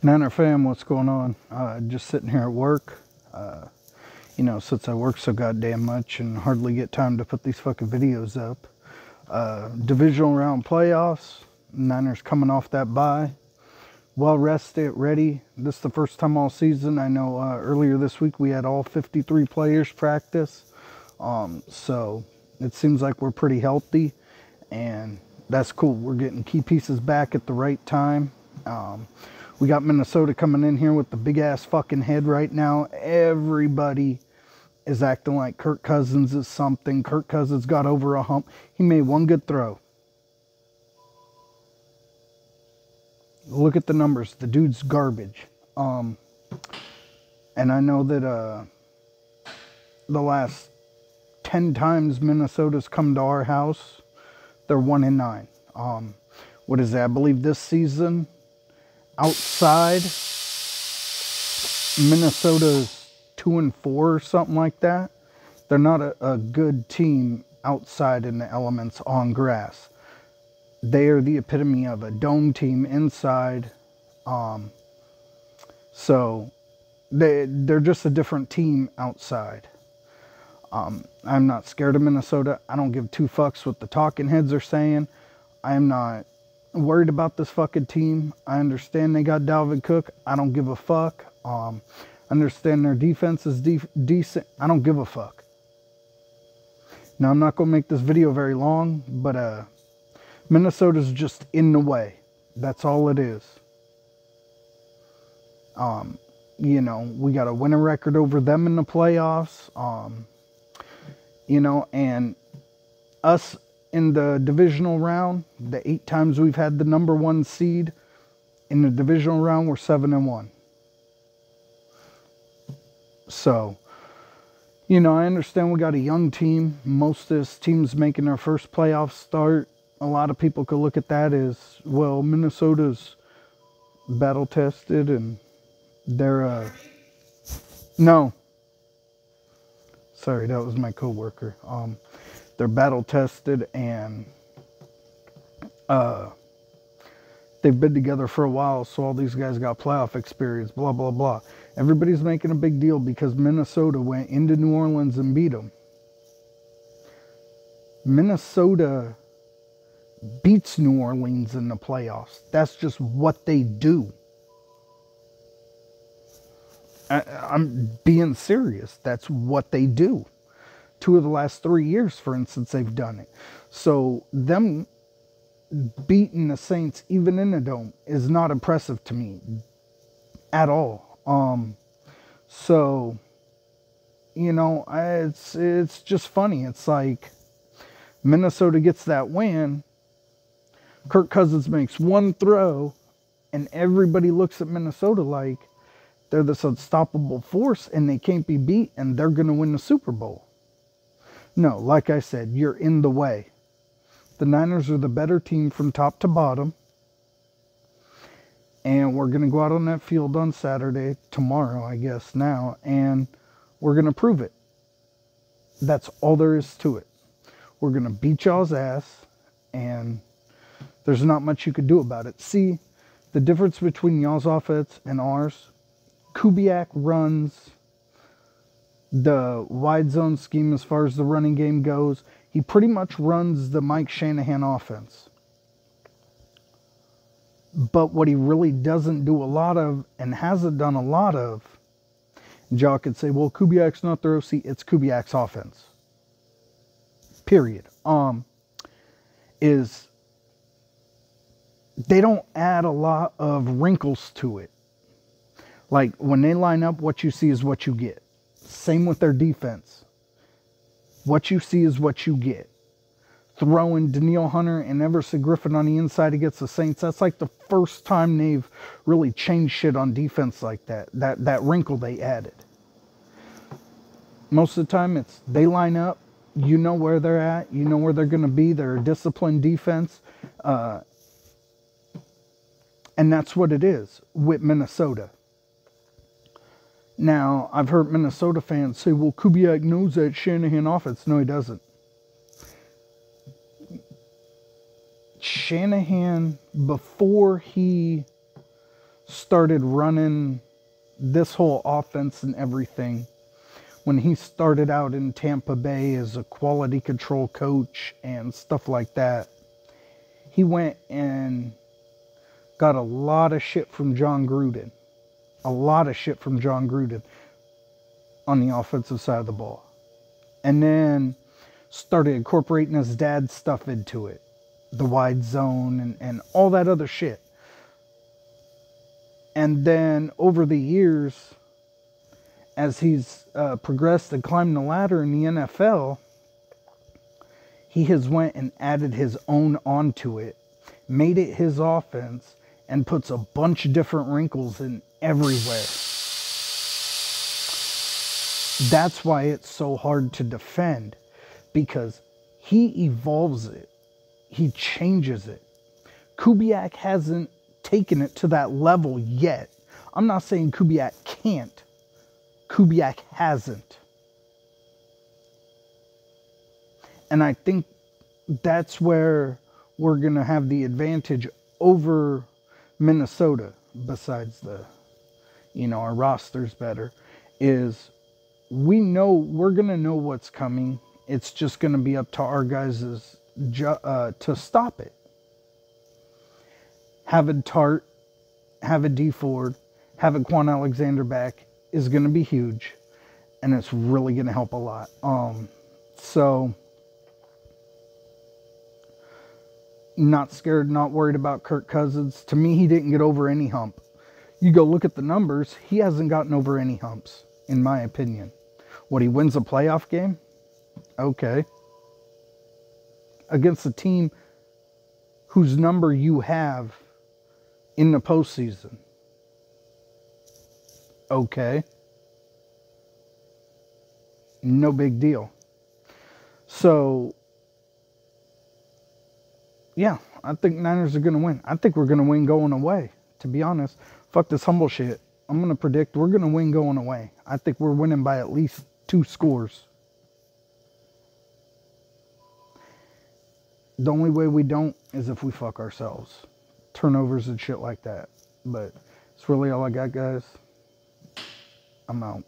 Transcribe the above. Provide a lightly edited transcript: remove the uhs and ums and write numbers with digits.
Niner fam, what's going on? Just sitting here at work. Since I work so goddamn much and hardly get time to put these fucking videos up. Divisional round playoffs. Niners coming off that bye. Well rested, ready. This is the first time all season. I know earlier this week we had all 53 players practice. So it seems like we're pretty healthy. And that's cool. We're getting key pieces back at the right time. We got Minnesota coming in here with the big ass fucking head right now. Everybody is acting like Kirk Cousins is something. Kirk Cousins got over a hump. He made one good throw. Look at the numbers. The dude's garbage. And I know that the last 10 times Minnesota's come to our house, they're 1-9. What is that? I believe this season, outside, Minnesota's 2-4 or something like that. They're not a good team outside in the elements on grass. They are the epitome of a dome team inside. So they're just a different team outside. I'm not scared of Minnesota. I don't give two fucks what the talking heads are saying. I am not worried about this fucking team. I understand they got Dalvin Cook. I don't give a fuck. Understand their defense is decent. I don't give a fuck. Now, I'm not going to make this video very long, but Minnesota's just in the way. That's all it is. We got a winning record over them in the playoffs. And us in the divisional round, the 8 times we've had the number 1 seed in the divisional round, we're 7-1. So, I understand we got a young team. Most of this team's making their first playoff start. A lot of people could look at that as, well, Minnesota's battle tested and they're, no. Sorry, that was my coworker. They're battle tested and they've been together for a while, so all these guys got playoff experience, blah, blah, blah. Everybody's making a big deal because Minnesota went into New Orleans and beat them. Minnesota beats New Orleans in the playoffs. That's just what they do. I'm being serious. That's what they do. 2 of the last 3 years, for instance, they've done it. So them beating the Saints, even in the dome, is not impressive to me at all. It's just funny. It's like Minnesota gets that win. Kirk Cousins makes one throw, and everybody looks at Minnesota like they're this unstoppable force and they can't be beat and they're going to win the Super Bowl. No, like I said, you're in the way. The Niners are the better team from top to bottom. And we're going to go out on that field on Saturday, tomorrow, I guess now, and we're going to prove it. That's all there is to it. We're going to beat y'all's ass, and there's not much you could do about it. See, the difference between y'all's offense and ours, Kubiak runs the wide zone scheme as far as the running game goes. He pretty much runs the Mike Shanahan offense. But what he really doesn't do a lot of and hasn't done a lot of, and y'all could say, well, Kubiak's not their OC. It's Kubiak's offense. Period. Is they don't add a lot of wrinkles to it. Like, when they line up, what you see is what you get. Same with their defense. What you see is what you get. Throwing Danielle Hunter and Everson Griffin on the inside against the Saints, that's like the first time they've really changed shit on defense like that. That wrinkle they added. Most of the time, it's they line up, you know where they're at, you know where they're going to be. They're a disciplined defense. And that's what it is with Minnesota. Now, I've heard Minnesota fans say, well, Kubiak knows that Shanahan offense. No, he doesn't. Shanahan, before he started running this whole offense and everything, when he started out in Tampa Bay as a quality control coach and stuff like that, he went and got a lot of shit from John Gruden. A lot of shit from John Gruden on the offensive side of the ball. And then started incorporating his dad's stuff into it. The wide zone and all that other shit. And then over the years, as he's progressed and climbed the ladder in the NFL, he has went and added his own onto it, made it his offense, and puts a bunch of different wrinkles in everywhere. That's why it's so hard to defend, because he evolves it. He changes it. Kubiak hasn't taken it to that level yet. I'm not saying Kubiak can't. Kubiak hasn't. And I think that's where we're going to have the advantage over Minnesota, besides our roster's better, is we're going to know what's coming. It's just going to be up to our guys to stop it. Having Tart, having D Ford, having Quan Alexander back is going to be huge, and it's really going to help a lot. So not scared, not worried about Kirk Cousins. To me, he didn't get over any hump. You go look at the numbers, he hasn't gotten over any humps, in my opinion. What, he wins a playoff game? Okay. Against a team whose number you have in the postseason. Okay. No big deal. So, yeah, I think Niners are going to win. I think we're going to win going away, to be honest. Fuck this humble shit. I'm going to predict we're going to win going away. I think we're winning by at least 2 scores. The only way we don't is if we fuck ourselves. Turnovers and shit like that. But it's really all I got, guys. I'm out.